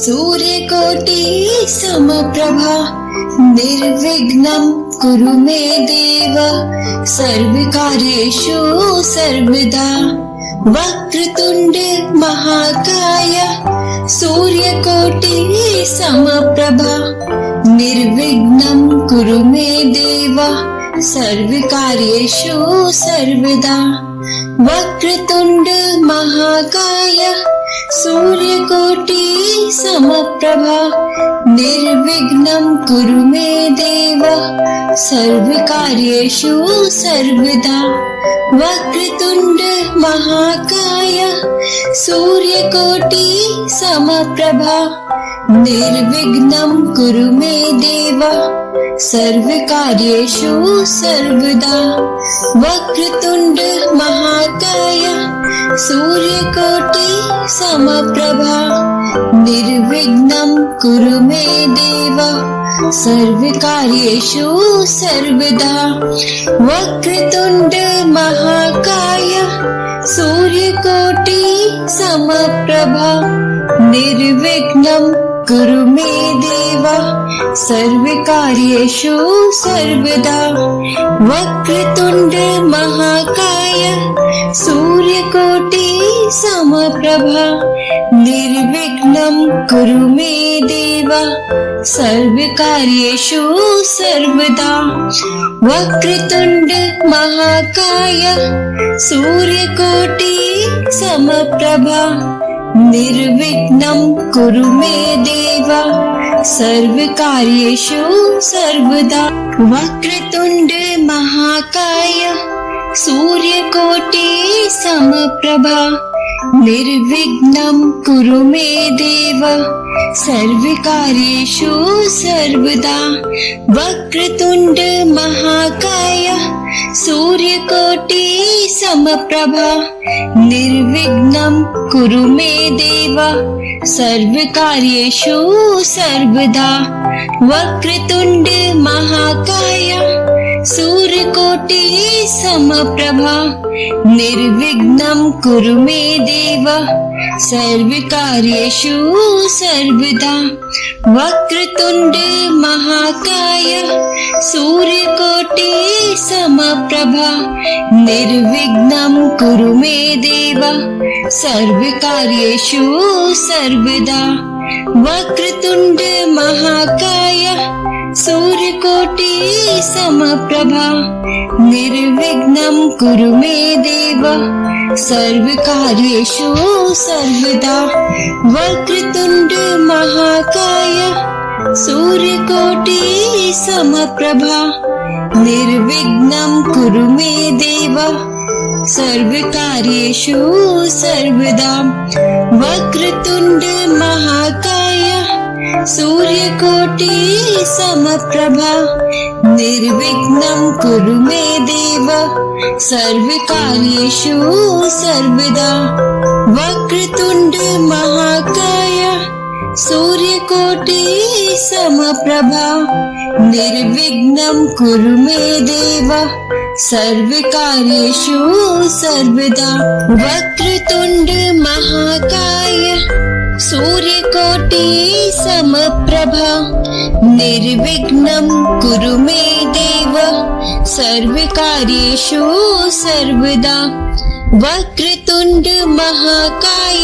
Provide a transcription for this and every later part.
सूर्यकोटि समप्रभा निर्विघ्नं कुरु मे देव सर्वकार्येषु सर्वदा। वक्रतुंड महाकाय सूर्यकोटि समप्रभा निर्विघ्नं कुरु मे देव सर्वकार्येषु सर्वदा। वक्रतुंड महाकाय सूर्यकोटि समप्रभा निर्विघ्नं कुरु मे देव सर्वकार्येषु सर्वदा। वक्रतुंड महाकाय सूर्यकोटि समप्रभा निर्विघ्नं कुरु मे देव सर्वकार्येषु सर्वदा। वक्रतुंड महाकाय सूर्यकोटि समप्रभा निर्विघ्नं कुरु मे देव सर्वकार्येषु सर्वदा। वक्रतुंड महाकाय सूर्यकोटि समप्रभा निर्विघ्नं कुरु मे देव सर्वकार्येषु सर्वदा। वक्रतुंड महाकाय सूर्यकोटि समप्रभा निर्विघ्नं कुरु मे देव सर्वकार्येषु सर्वदा। वक्रतुंड महाकाय सूर्यकोटि समप्रभा निर्विघ्नं कुरु मे देव सर्वकार्येषु सर्वदा। वक्रतुंड महाकाय सूर्यकोटि समप्रभा निर्विघ्नं कुरु मे देव सर्वकार्येषु सर्वदा। वक्रतुंड महाकाय सूर्यकोटि समप्रभा निर्विघ्नं कुरु मे देव सर्वकार्येषु सर्वदा। वक्रतुंड महाकाय सूर्यकोटि समप्रभा निर्विघ्नं कुरु मे देव सर्वकार्येषु सर्वदा। वक्रतुंड महाकाय सूर्यकोटि समप्रभा निर्विघ्नं कुरु मे देव सर्वकार्येषु सर्वदा। वक्रतुंड महाकाय सूर्यकोटि समप्रभा निर्विघ्नं कुरु मे देव सर्वकार्येषु सर्वदा। वक्रतुंड महाकाय सूर्यकोटि समप्रभा निर्विघ्नं कुरु मे देव सर्वकार्येषु सर्वदा। वक्रतुंड महाकाय सूर्यकोटि समप्रभा निर्विघ्नं कुरु मे देव सर्वकार्येषु सर्वदा। वक्रतुंड महाकाय सूर्यकोटि समप्रभा निर्विघ्नं कुरु मे देव सर्वकार्येषु सर्वदा। वक्रतुंड महाकाय सूर्यकोटि समप्रभा निर्विघ्नं कुरु मे देव सर्वकार्येषु सर्वदा। वक्रतुंड महाकाय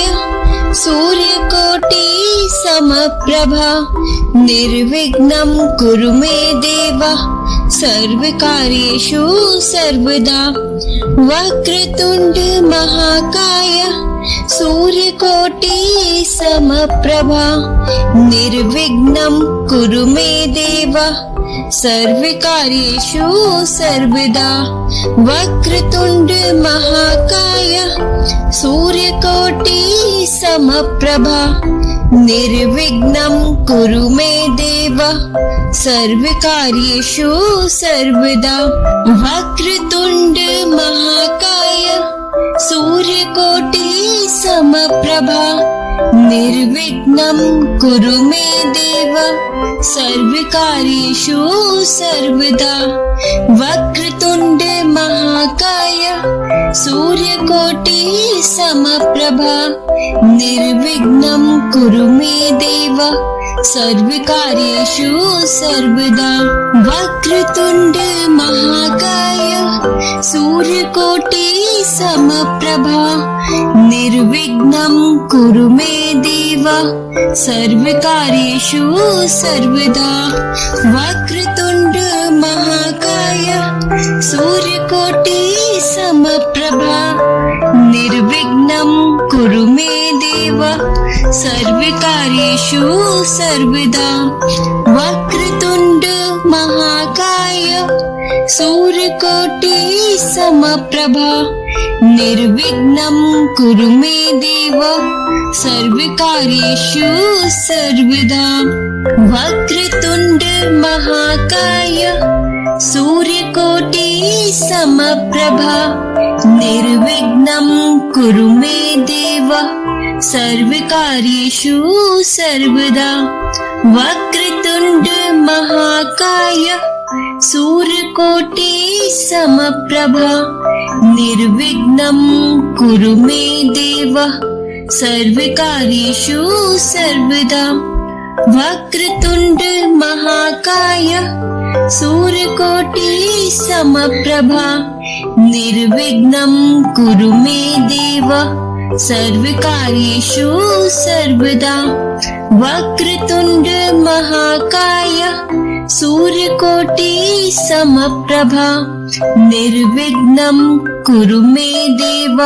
सूर्यकोटि समप्रभा निर्विघ्नं कुरु मे देव सर्वकार्येषु सर्वदा। वक्रतुंड महाकाय सूर्यकोटि समप्रभा निर्विघ्नं कुरु मे देव सर्वकार्येषु सर्वदा। वक्रतुंड महाकाय सूर्यकोटि समप्रभा निर्विघ्नं कुरु मे देव सर्वकार्येषु सर्वदा। वक्रतुंड महाकाय सूर्यकोटि समप्रभा निर्विघ्नं कुरु मे देव सर्वकार्येषु सर्वदा। वक्रतुंड महाकाय सूर्यकोटि समप्रभा निर्विघ्नं कुरु मे देव देव सर्वकार्येषु सर्वदा। वक्रतुण्ड महाकाय सूर्यकोटि समप्रभा निर्विघ्नं कुरु मे देव सर्वकार्येषु सर्वदा। वक्रतुण्ड महाकाय सूर्यकोटि समप्रभा निर्विघ्नं कुरु मे देव सर्वकार्येषु सर्वदा। वक्रतुण्ड महाकाय सूर्यकोटि समप्रभा निर्विघ्नं कुरु मे देव सर्वकार्येषु सर्वदा। वक्रतुण्ड महाकाय सूर्यकोटि समप्रभा निर्विघ्नं कुरु मे देव सर्वकार्येषु सर्वदा। वक्रतुण्ड महाकाय सूर्यकोटि समप्रभा निर्विघ्नं कुरु मे देव सर्वकार्येषु सर्वदा। वक्रतुण्ड महाकाय सूर्यकोटि समप्रभा निर्विघ्नं कुरु मे देव सर्वकार्येषु सर्वदा। वक्रतुण्ड महाकाय सूर्यकोटि समप्रभा निर्विघ्नं कुरु मे देव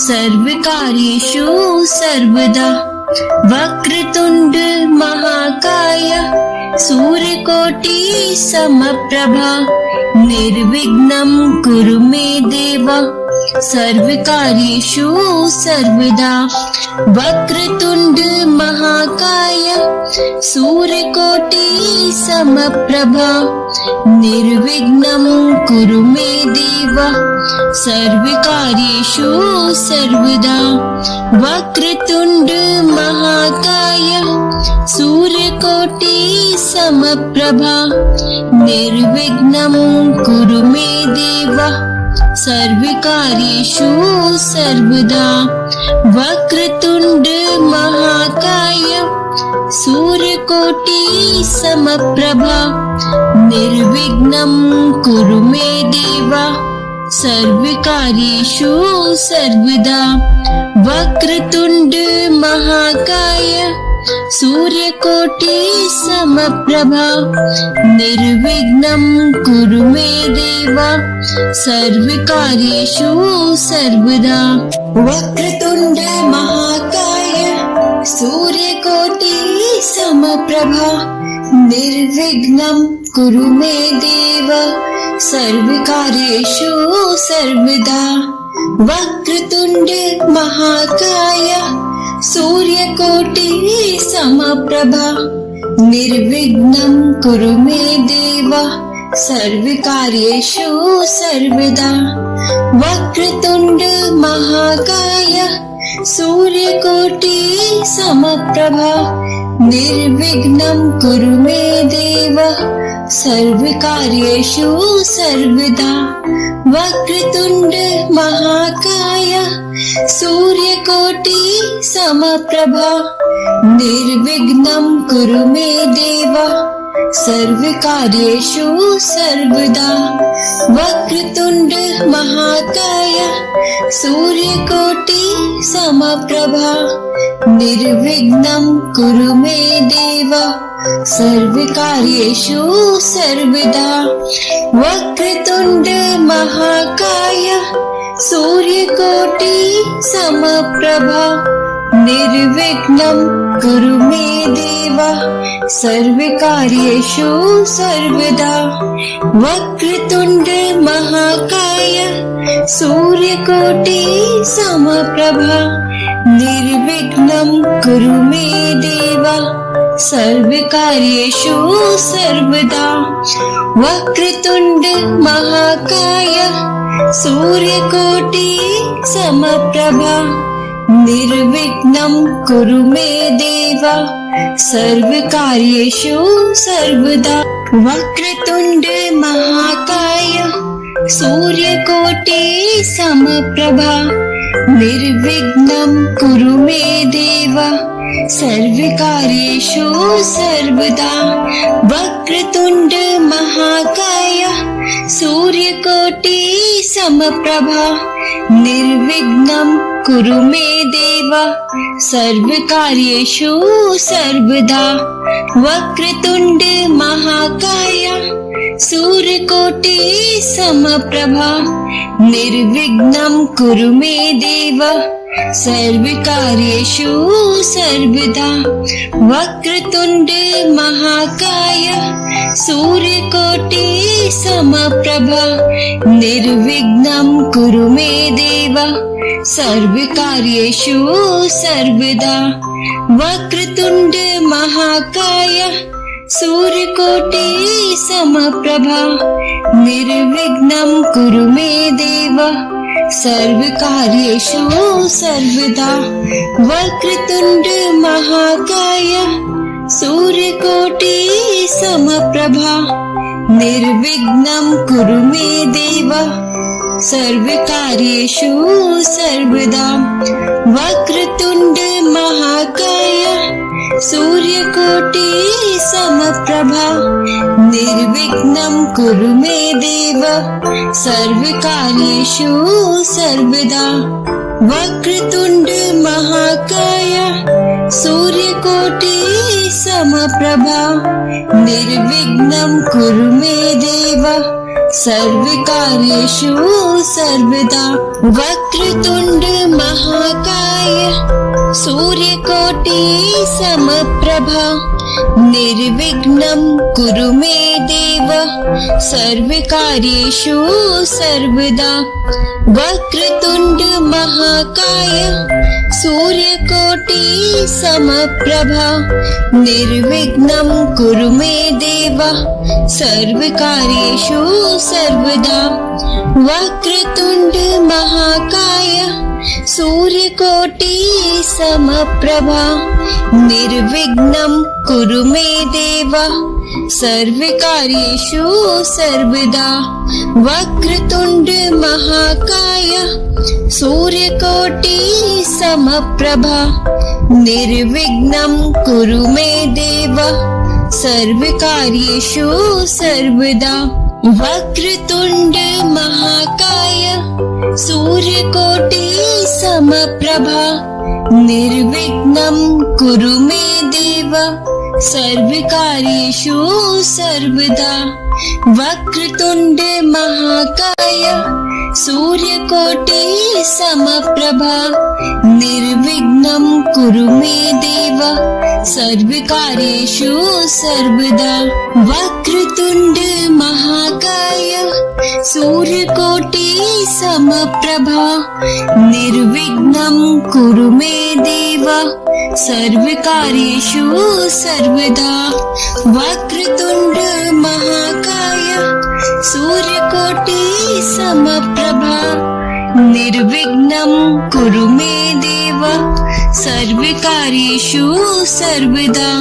सर्वकार्येषु सर्वदा। वक्रतुण्ड महाकाय सूर्यकोटि समप्रभा निर्विघ्नं कुरु मे देव सर्वकार्येषु सर्वदा। वक्रतुण्ड महाकाय सूर्यकोटि समप्रभा निर्विघ्नं कुरु मे देव सर्वकार्येषु सर्वदा। वक्रतुण्ड महाकाय सूर्यकोटि समप्रभा निर्विघ्नं कुरु मे देव सर्वकार्येषु सर्वदा। वक्रतुण्ड महाकाय सूर्यकोटि समप्रभा निर्विघ्नं कुरु मे देव सर्वकार्येषु सर्वदा। वक्रतुण्ड महाकाय सूर्यकोटि समप्रभा निर्विघ्नं कुरु मे देव सर्वकार्येषु सर्वदा। वक्रतुण्ड महाकाय सूर्यकोटि समप्रभा निर्विघ्नं कुरु मे देव सर्वकार्येषु सर्वदा। वक्रतुण्ड महाकाय सूर्यकोटि समप्रभा निर्विघ्नं कुरु मे देव सर्वकार्येषु सर्वदा। वक्रतुण्ड महाकाय सूर्यकोटि समप्रभा निर्विघ्नं कुरु मे देव सर्वकार्येषु सर्वदा। वक्रतुण्ड महाकाय सूर्यकोटि समप्रभा निर्विघ्नं कुरु मे देव सर्वकार्येषु सर्वदा। वक्रतुण्ड महाकाय सूर्यकोटि समप्रभा निर्विघ्नं कुरु मे देव सर्वकार्येषु सर्वदा। वक्रतुण्ड महाकाय सूर्यकोटि समप्रभा निर्विघ्नं कुरु मे देव सर्वकार्येषु सर्वदा। वक्रतुण्ड महाकाय सूर्यकोटि समप्रभा निर्विघ्नं कुरु मे देव सर्वकार्येषु सर्वदा। वक्रतुण्ड महाकाय सूर्यकोटि समप्रभा निर्विघ्नं कुरु मे देव सर्वकार्येषु सर्वदा। वक्रतुण्ड महाकाय सूर्यकोटि समप्रभा निर्विघ्नं कुरु मे देव सर्वकार्येषु सर्वदा वक्रतुण्ड महाकाय सूर्यकोटि समप्रभा निर्विघ्नं कुरु मे देव सर्वकार्येषु सर्वदा वक्रतुण्ड महाकाय सूर्यकोटि समप्रभा निर्विघ्नं कुरु मे देव सर्वकार्येषु सर्वदा वक्रतुण्ड महाकाय सूर्यकोटि समप्रभा निर्विघ्नं कुरु मे देव सर्वकार्येषु सर्वदा वक्रतुण्ड महाकाय सूर्यकोटि समप्रभा निर्विघ्नं कुरु मे देव सर्वकार्येषु सर्वदा वक्रतुण्ड महाकाय सूर्यकोटि समप्रभा निर्विघ्नं कुरु मे देव सर्वकार्येषु सर्वदा वक्रतुण्ड महाकाय सूर्यकोटि समप्रभा निर्विघ्नं कुरु मे देव सर्वकार्येषु सर्वदा वक्रतुण्ड महाकाय सूर्यकोटि समप्रभा निर्विघ्नं कुरु मे देव सर्वकार्येषु सर्वदा वक्रतुण्ड महाकाय सूर्यकोटि समप्रभा निर्विघ्नं कुरु मे देव सर्वकार्येषु सर्वदा वक्रतुण्ड महाकाय सूर्यकोटि समप्रभा निर्विघ्नं कुरु मे देव सर्वकार्येषु सर्वदा वक्रतुण्ड महाकाय सूर्यकोटि समप्रभा निर्विघ्नं कुरु मे देव सर्वकार्येषु सर्वदा वक्रतुण्ड महाकाय सूर्यकोटि समप्रभा निर्विघ्नं कुरु मे देव सर्वकार्येषु सर्वदा वक्रतुण्ड महाकाय सूर्यकोटि समप्रभा निर्विघ्नं कुरु मे देव सर्वकार्येषु सर्वदा वक्रतुण्ड महाकाय सूर्यकोटि समप्रभा निर्विघ्नं कुरु मे देव सर्वकार्येषु सर्वदा वक्रतुण्ड महाकाय सूर्यकोटि समप्रभा निर्विघ्नं कुरु मे देव सर्वकार्येषु सर्वदा वक्रतुण्ड महाकाय सूर्यकोटि समप्रभा निर्विघ्नं कुरु मे देव सर्वकार्येषु सर्वदा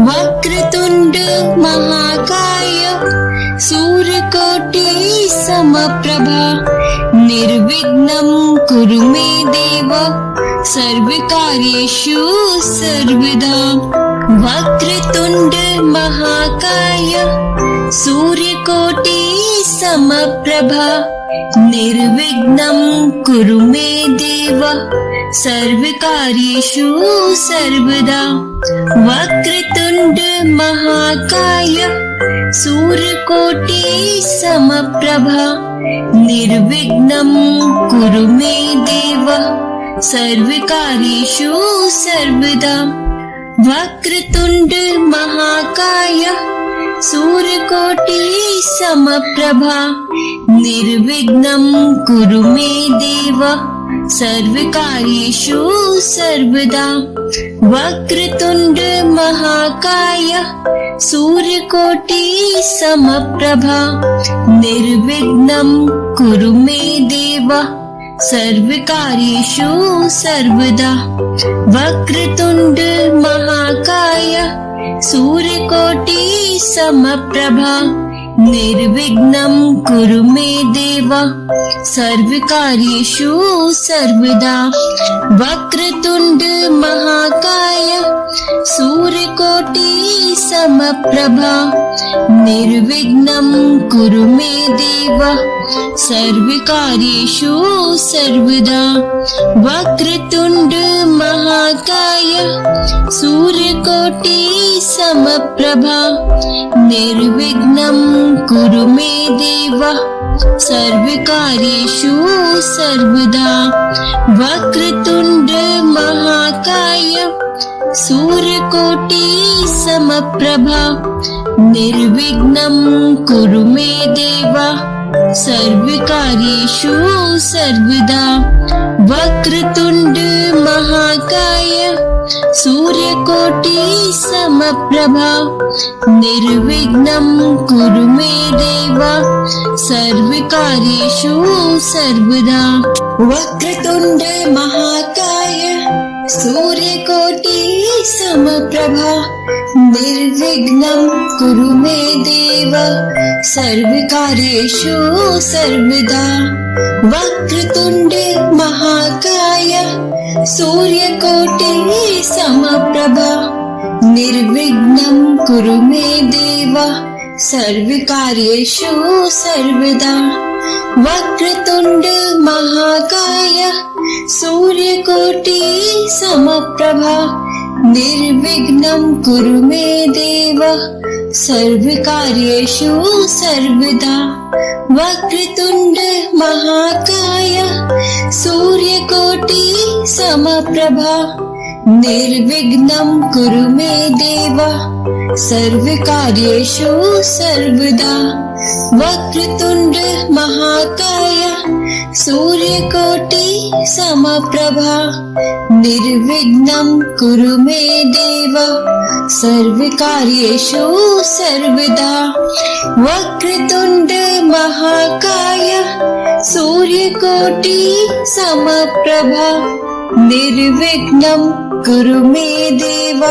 वक्रतुण्ड महाकाय सूर्यकोटि समप्रभा निर्विघ्नं कुरु मे देव सर्वकार्येषु सर्वदा वक्रतुण्ड महाकाय सूर्यकोटि समप्रभा निर्विघ्नं कुरु मे देव सर्वकार्येषु सर्वदा वक्रतुण्ड महाकाय सूर्यकोटि समप्रभा निर्विघ्नं कुरु मे देव सर्वकार्येषु सर्वदा वक्रतुण्ड महाकाय सूर्यकोटि समप्रभा निर्विघ्नं कुरु मे देव सर्वकार्येषु सर्वदा वक्रतुण्ड महाकाय सूर्यकोटि समप्रभा निर्विघ्नं कुरु मे देव सर्वकार्येषु सर्वदा वक्रतुण्ड महाकाय सूर्यकोटि समप्रभा निर्विघ्नं कुरु मे देव सर्वकार्येषु सर्वदा वक्रतुण्ड महाकाय सूर्यकोटि समप्रभा निर्विघ्नं कुरु मे देव सर्वकार्येषु सर्वदा वक्रतुण्ड महाकाय सूर्यकोटि समप्रभा निर्विघ्नं कुरु मे देव सर्वकार्येषु सर्वदा वक्रतुण्ड महाकाय सूर्यकोटि समप्रभा निर्विघ्नं कुरु मे देव सर्वकार्येषु सर्वदा वक्रतुण्ड महाकाय सूर्यकोटि समप्रभा निर्विघ्नं कुरु मे देव सर्वकार्येषु सर्वदा वक्रतुण्ड महाकाय सूर्यकोटि समप्रभा निर्विघ्नं कुरु मे देव सर्वकार्येषु सर्वदा वक्रतुण्ड महाकाय सूर्यकोटि समप्रभा निर्विघ्नं कुरु मे देव सर्वकार्येषु सर्वदा वक्रतुण्ड महाकाय सूर्यकोटि समप्रभा निर्विघ्नं कुरु मे देव सर्वकार्येषु सर्वदा वक्रतुण्ड महाकाय सूर्यकोटि समप्रभा निर्विघ्नं कुरु मे देव सर्वकार्येषु सर्वदा वक्रतुण्ड महाकाय सूर्यकोटि समप्रभा निर्विघ्नं कुरु मे देव सर्वकार्येषु सर्वदा वक्रतुण्ड महाकाय सूर्यकोटि समप्रभा निर्विघ्नं कुरु मे देव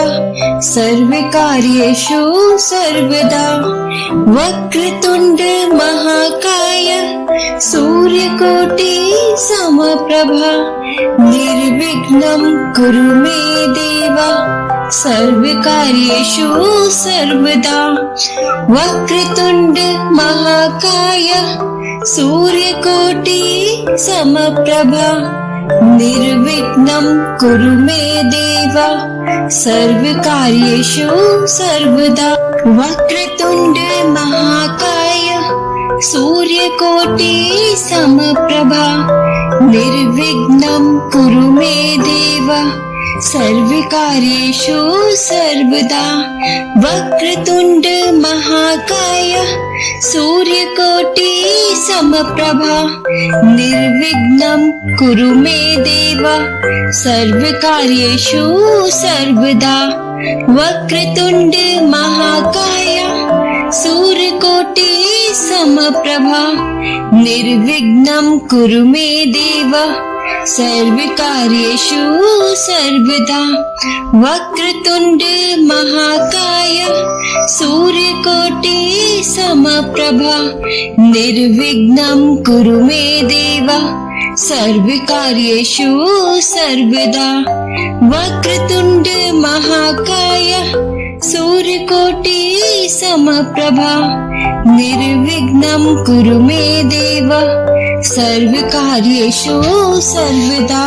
सर्वकार्येषु सर्वदा वक्रतुण्ड महाकाय सूर्यकोटि समप्रभा निर्विघ्नं कुरु मे देव सर्वकार्येषु सर्वदा वक्रतुण्ड महाकाय सूर्यकोटि समप्रभा निर्विघ्नं कुरु मे देव सर्वकार्येषु सर्वदा वक्रतुण्ड महाकाय सूर्यकोटि समप्रभा निर्विघ्नं कुरु मे देव सर्वकार्येषु सर्वदा वक्रतुण्ड महाकाय सूर्यकोटि समप्रभा निर्विघ्नं कुरु मे देव सर्वकार्येषु सर्वदा वक्रतुण्ड महाकाय सूर्यकोटि समप्रभा निर्विघ्नं कुरु मे देव सर्वकार्येषु सर्वदा वक्रतुण्ड महाकाय सूर्यकोटि समप्रभा निर्विघ्नं कुरु मे देव सर्वकार्येषु सर्वदा वक्रतुण्ड महाकाय सूर्यकोटि समप्रभा निर्विघ्नं कुरु मे देव सर्वकार्येषु सर्वदा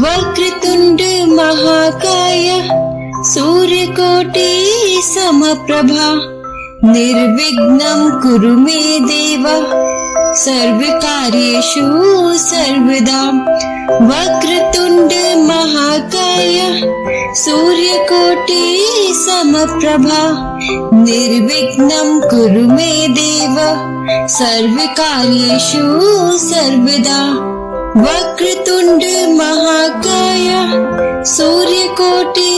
वक्रतुण्ड महाकाय सूर्यकोटि समप्रभा निर्विघ्नं कुरु मे देव सर्वकार्येषु सर्वदा वक्रतुण्ड महाकाय सूर्यकोटि समप्रभा निर्विघ्नं कुरु मे देव सर्वकार्येषु सर्वदा वक्रतुण्ड महाकाय सूर्यकोटि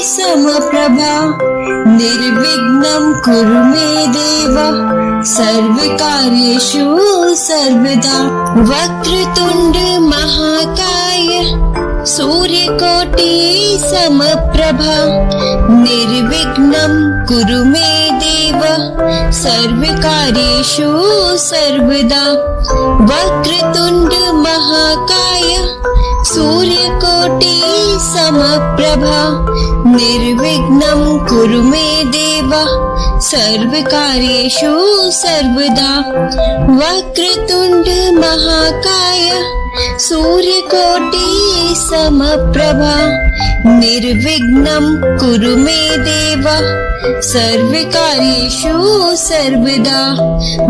समप्रभा निर्विघ्नं कुरु मे देव सर्वकार्येषु सर्वदा वक्रतुण्ड महाकाय सूर्यकोटि समप्रभा निर्विघ्नं कुरु मे देव सर्वकार्येषु सर्वदा वक्रतुण्ड महाकाय सूर्यकोटि समप्रभा निर्विघ्नं कुरु मे देव सर्वकार्येषु सर्वदा वक्रतुण्ड महाकाय सूर्यकोटि समप्रभा निर्विघ्नं कुरु मे देव सर्वकार्येषु सर्वदा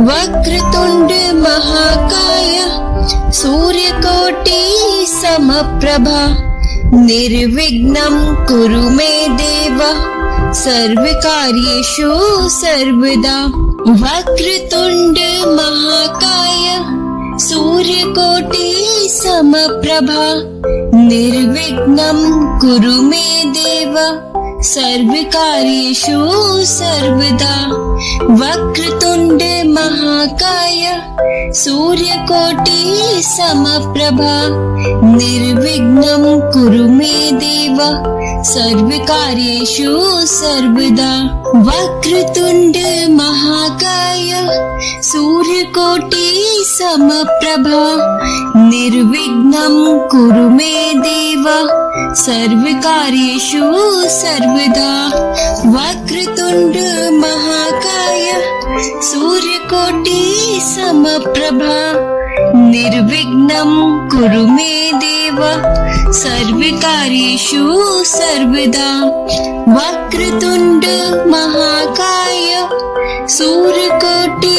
वक्रतुण्ड महाकाय सूर्यकोटि समप्रभा निर्विघ्नं कुरु मे देव सर्वकार्येषु सर्वदा वक्रतुण्ड महाकाय सूर्यकोटि समप्रभा निर्विघ्नं कुरु मे देव सर्वकार्येषु सर्वदा वक्रतुण्ड महाकाय सूर्यकोटि समप्रभा निर्विघ्नं कुरु मे देव सर्वकार्येषु सर्वदा वक्रतुण्ड महाकाय सूर्यकोटि समप्रभा निर्विघ्नं कुरु मे देव सर्वकार्येषु सर्वदा वक्रतुण्ड महाकाय सूर्यकोटि समप्रभा निर्विघ्नं कुरु मे देव सर्वकार्येषु सर्वदा वक्रतुण्ड महाकाय सूर्यकोटि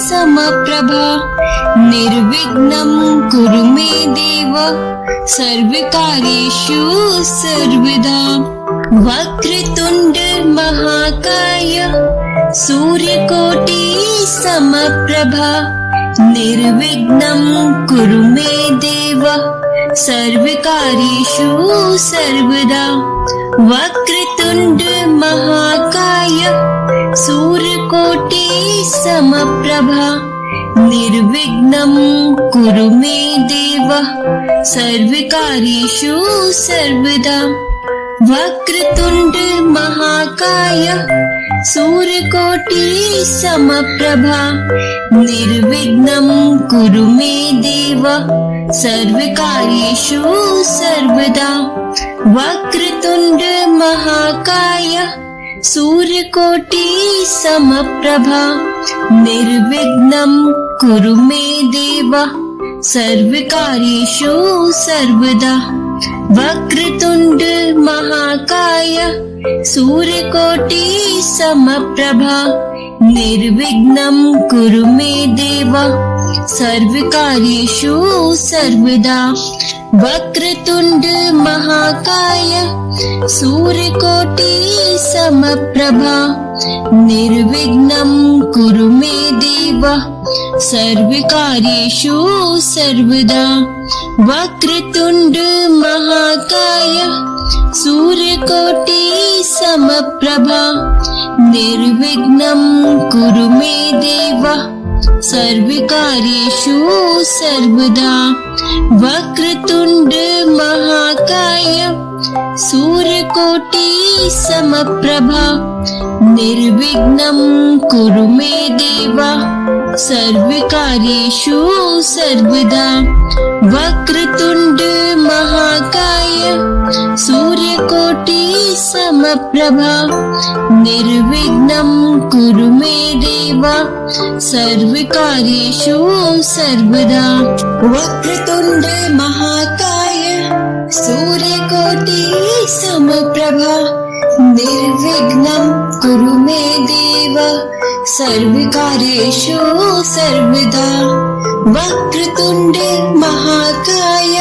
समप्रभा निर्विघ्नं कुरु मे देव सर्वकार्येषु सर्वदा वक्रतुण्ड महाकाय सूर्यकोटि समप्रभा निर्विघ्नं कुरु मे देव सर्वकार्येषु सर्वदा वक्रतुण्ड महाकाय सूर्यकोटि समप्रभा निर्विघ्नं कुरु मे देव सर्वकार्येषु सर्वदा वक्रतुण्ड महाकाय सूर्यकोटि समप्रभा निर्विघ्नं कुरु मे देव सर्वकार्येषु सर्वदा वक्रतुण्ड महाकाय सूर्यकोटि समप्रभा निर्विघ्नं कुरु मे देव सर्वकार्येषु सर्वदा वक्रतुण्ड महाकाय सूर्यकोटि समप्रभा निर्विघ्नं कुरु मे देव सर्वकार्येषु सर्वदा वक्रतुण्ड महाकाय सूर्यकोटि समप्रभा निर्विघ्नं कुरु मे देव सर्वकार्येषु सर्वदा वक्रतुण्ड महाकाय सूर्यकोटि समप्रभा निर्विघ्नं कुरु मे देव सर्वकार्येषु सर्वदा वक्रतुण्ड महाकाय सूर्यकोटि समप्रभा निर्विघ्नं कुरु मे देव सर्वकार्येषु सर्वदा वक्रतुण्ड महाकाय सूर्यकोटि समप्रभा निर्विघ्नं कुरु मे देव सर्वकार्येषु सर्वदा वक्रतुण्ड महाकाय सूर्यकोटि समप्रभा निर्विघ्नं कुरु मे देव सर्वकार्येषु सर्वदा वक्रतुण्ड महाकाय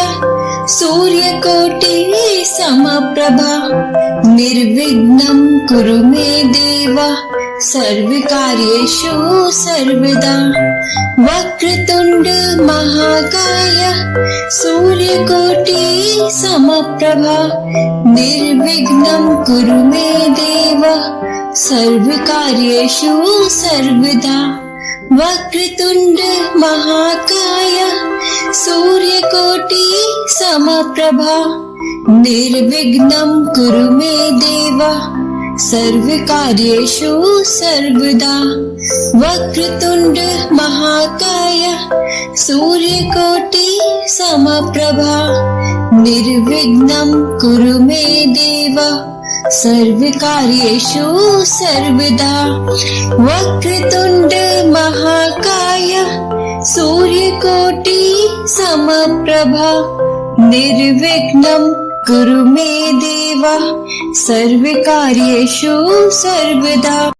सूर्यकोटि समप्रभा निर्विघ्नं कुरु मे देव सर्वकार्येषु सर्वदा वक्रतुण्ड महाकाय सूर्यकोटि समप्रभा निर्विघ्नं कुरु मे देव सर्वकार्येषु सर्वदा वक्रतुण्ड महाकाय सूर्यकोटि समप्रभा निर्विघ्नं कुरु मे देव सर्वकार्येषु सर्वदा वक्रतुण्ड महाकाय सूर्यकोटि समप्रभा निर्विघ्नं कुरु मे देव सर्वकार्येषु सर्वदा वक्रतुण्ड महाकाय सूर्यकोटि समप्रभा निर्विघ्नं कुरु मे देव सर्वकार्येषु सर्वदा।